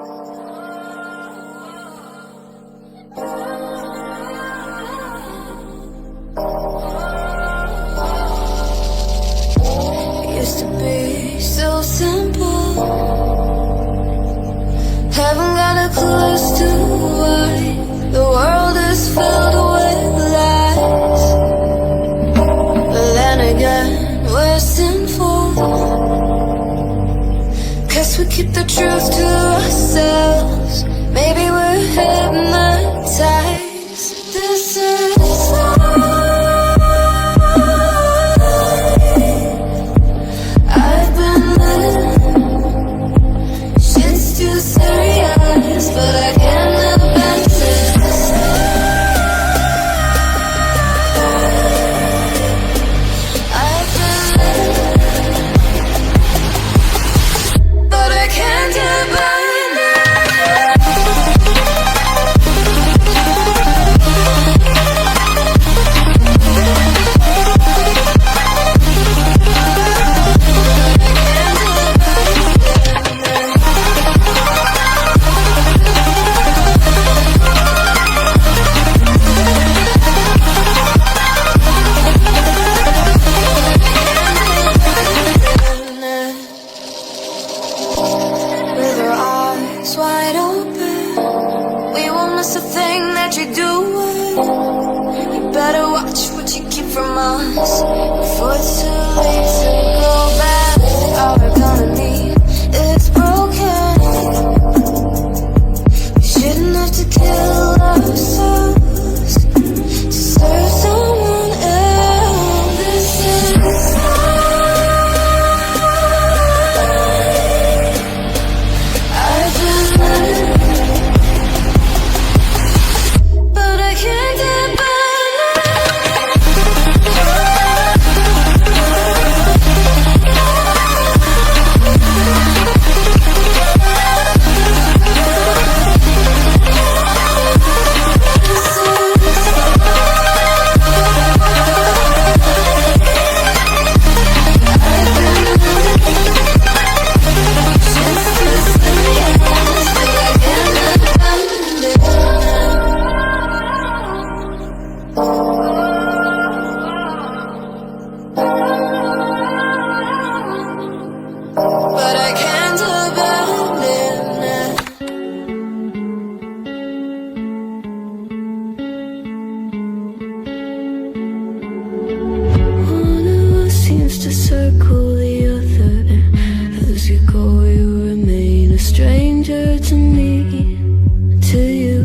Used to be so simple. Haven't got a clue as to why the world is filled with lies. But then again, we're sinful, 'cause we keep the truth to ourselves. Maybe we're hypnotized. This is I've been living. Shit's too serious, but I can't abandon this. I've been living, but I can't abandon it. With our eyes wide open, we won't miss a thing that you're doing. You better watch what you keep from us before it's too late to go back. Our economy is broken. We shouldn't have to kill ourselves to serve someone else. This is I've been living, but I can't abandon but I can't abandon it. One of us seems to circle the other. As you go, you remain a stranger to me, to you.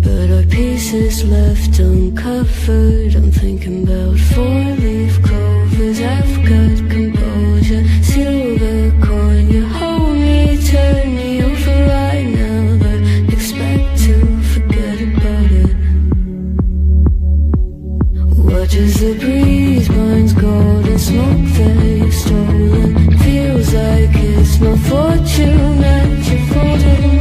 But our pieces left uncovered. I'm thinking about four-leaf clovers. I've got composure, silver coin. You hold me, turn me over right now, but expect to forget about it. Watch as the breeze burns golden smoke that you've stolen. Feels like it's no fortune that you're folding.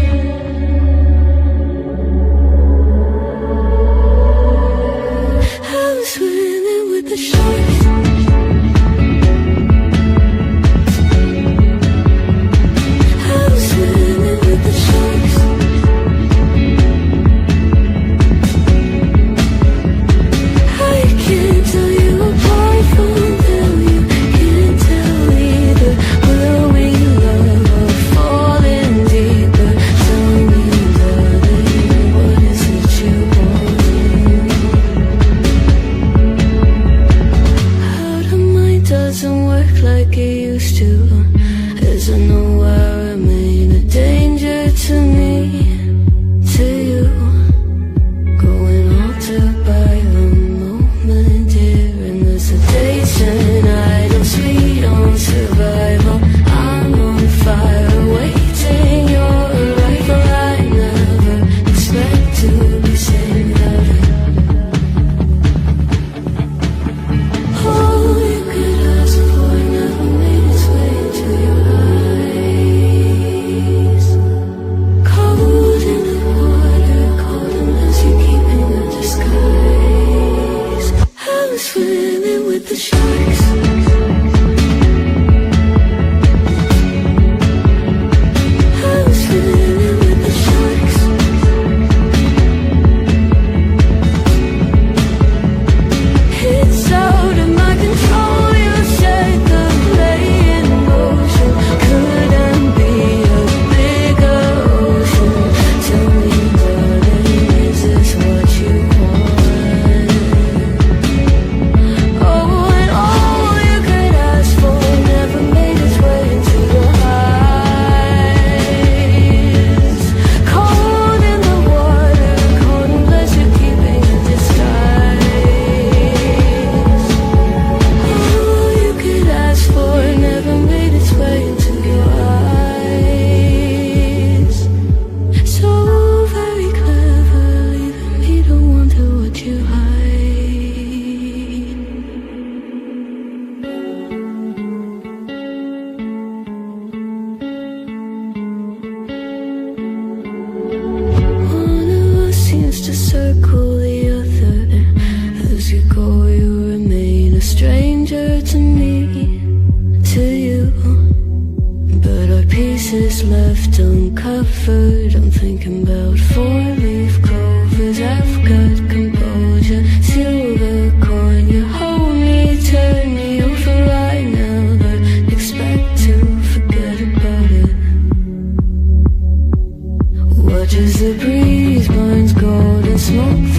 I'm swimming with the sharks. I'm swimming with the sharks. I can't tell you apart from them. You can't tell either. Will we love or fall in deeper? Tell me, darling, what is it you want? Out of mind doesn't work like it used to. As I know I remain a danger to me, to you. Going altered by the moment, dear. And there's a hesitation, I don't sweet on survival. I'm on fire, waiting your arrival. I never expect to be saved without it. All you could ask for never made its way to your eyes. roses left uncovered. I'm thinking about four-leaf clovers. I've got composure, silver coin. You hold me, turn me over right now, but expect to forget about it. Watches the breeze, burns gold and smoke